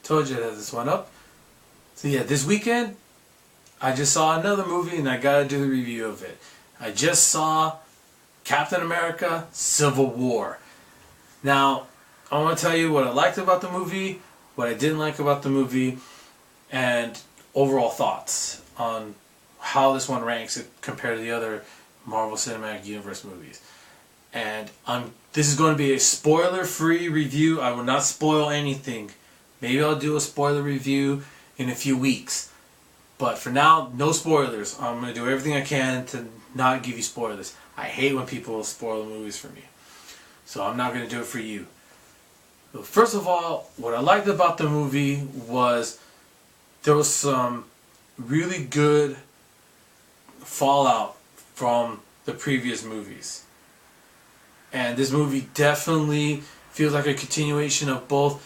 Told you that this went up. So yeah, this weekend I just saw another movie and I gotta do the review of it. I just saw Captain America Civil War. Now, I want to tell you what I liked about the movie, what I didn't like about the movie, and overall thoughts on how this one ranks compared to the other Marvel Cinematic Universe movies. And this is going to be a spoiler-free review. I will not spoil anything. Maybe I'll do a spoiler review in a few weeks. But for now, no spoilers. I'm going to do everything I can to not give you spoilers. I hate when people spoil movies for me. So I'm not going to do it for you. So first of all, what I liked about the movie was there was some really good fallout from the previous movies. And this movie definitely feels like a continuation of both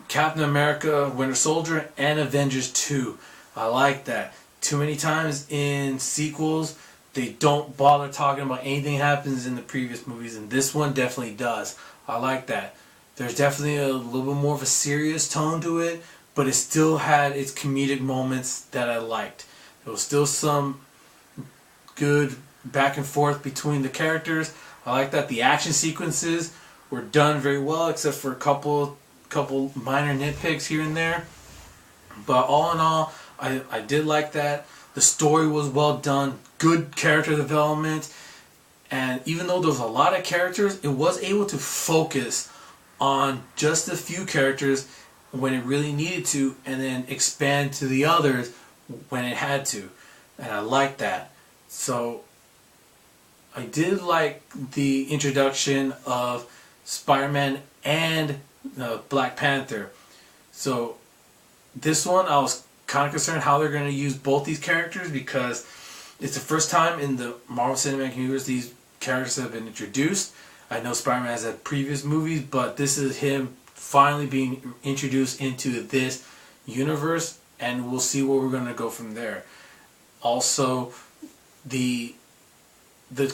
Captain America, Winter Soldier, and Avengers 2. I like that. Too many times in sequels, they don't bother talking about anything that happens in the previous movies, and this one definitely does. I like that. There's definitely a little bit more of a serious tone to it, but it still had its comedic moments that I liked. There was still some good back and forth between the characters. I like that. The action sequences were done very well, except for a couple minor nitpicks here and there. But all in all, I did like that. The story was well done, good character development, and even though there was a lot of characters, it was able to focus on just a few characters when it really needed to, and then expand to the others when it had to. And I like that. So I did like the introduction of Spider-Man and Black Panther. So this one I was kind of concerned how they're going to use both these characters, because it's the first time in the Marvel Cinematic Universe these characters have been introduced. I know Spider-Man has had previous movies, but this is him finally being introduced into this universe, and we'll see where we're going to go from there. Also, the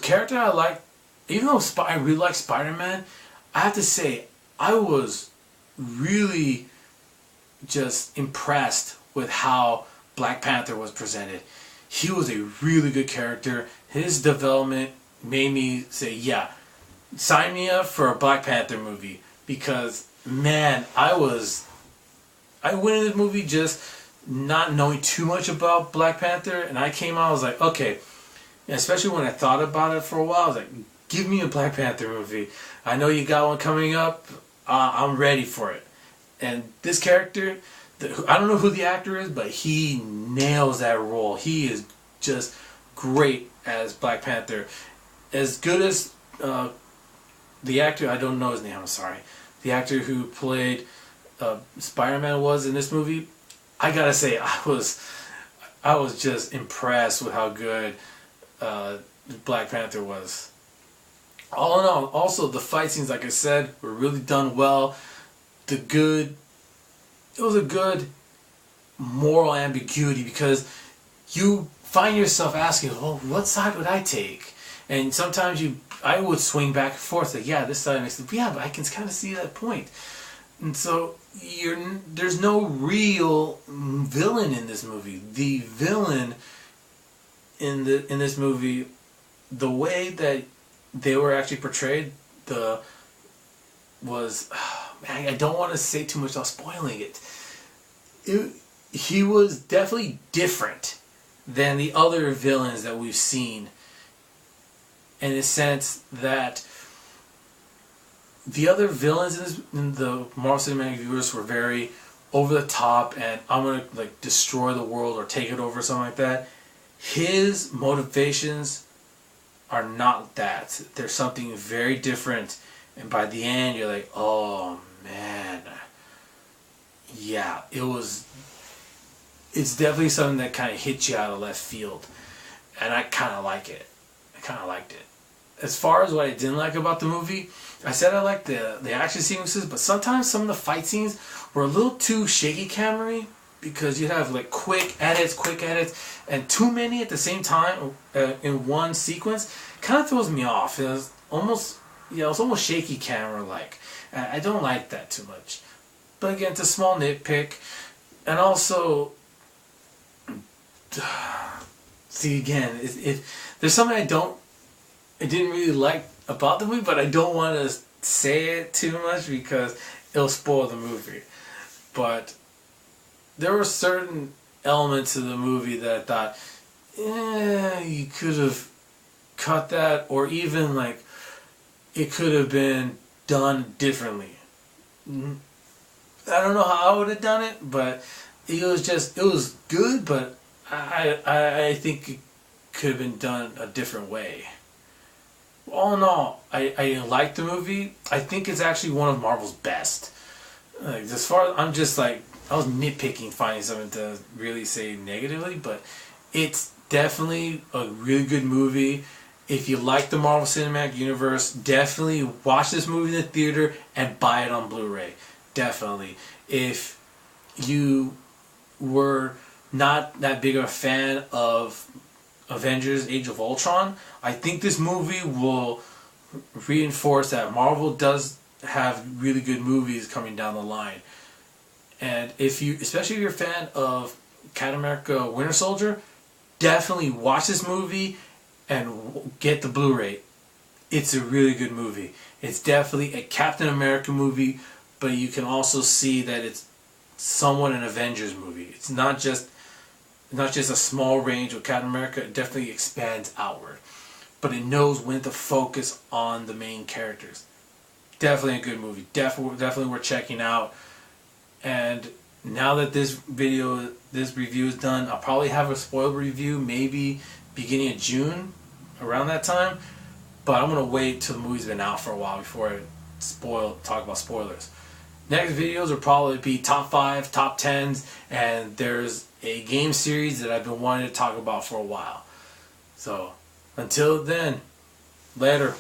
character I like, even though I really like Spider-Man, I have to say I was really just impressed with how Black Panther was presented. He was a really good character. His development made me say, yeah, sign me up for a Black Panther movie, because man, I went in this movie just not knowing too much about Black Panther, and I came out, I was like, okay, and especially when I thought about it for a while, I was like, give me a Black Panther movie. I know you got one coming up, I'm ready for it. And this character, I don't know who the actor is, but he nails that role. He is just great as Black Panther. As good as the actor, I don't know his name, I'm sorry. The actor who played Spider-Man was in this movie, I gotta say, I was just impressed with how good Black Panther was. All in all, also the fight scenes, like I said, were really done well. It was a good moral ambiguity, because you find yourself asking, well, what side would I take? And sometimes I would swing back and forth, like, yeah, this side makes sense. Yeah, but I can kind of see that point. And so there's no real villain in this movie. The villain in this movie, the way that they were actually portrayed, was, man, I don't want to say too much without spoiling it. He was definitely different than the other villains that we've seen, in the sense that the other villains in the Marvel Cinematic Universe were very over the top, and I'm gonna like destroy the world or take it over or something like that. His motivations are not that. There's something very different, and by the end you're like, oh man, yeah, it's definitely something that kind of hits you out of left field, and I kind of like it. I kind of liked it. As far as what I didn't like about the movie, I said I liked the action sequences, but sometimes some of the fight scenes were a little too shaky camera-y, because you'd have like quick edits, and too many at the same time in one sequence. Kind of throws me off. It was almost shaky camera-like. I don't like that too much. But again, it's a small nitpick. And also, see again, if there's something I didn't really like about the movie, but I don't want to say it too much because it'll spoil the movie. But there were certain elements of the movie that I thought, you could have cut that, or even like it could have been done differently. I don't know how I would have done it, but it was good, but I think it could have been done a different way. All in all, I like the movie. I think it's actually one of Marvel's best. Like, as far as, I'm just like, I was nitpicking finding something to really say negatively, but it's definitely a really good movie. If you like the Marvel Cinematic Universe, definitely watch this movie in the theater and buy it on Blu-ray. Definitely. If you were not that big of a fan of Avengers Age of Ultron, I think this movie will reinforce that Marvel does have really good movies coming down the line. And especially if you're a fan of Captain America Winter Soldier, definitely watch this movie and get the Blu-ray. It's a really good movie. It's definitely a Captain America movie, but you can also see that it's somewhat an Avengers movie. It's not just a small range with Captain America. It definitely expands outward, but it knows when to focus on the main characters. Definitely a good movie. Definitely worth checking out. And now that this review is done, I'll probably have a spoiler review maybe beginning of June, around that time. But I'm gonna wait till the movie's been out for a while before I talk about spoilers. Next videos will probably be top 5, top 10s, and there's a game series that I've been wanting to talk about for a while. So until then, later.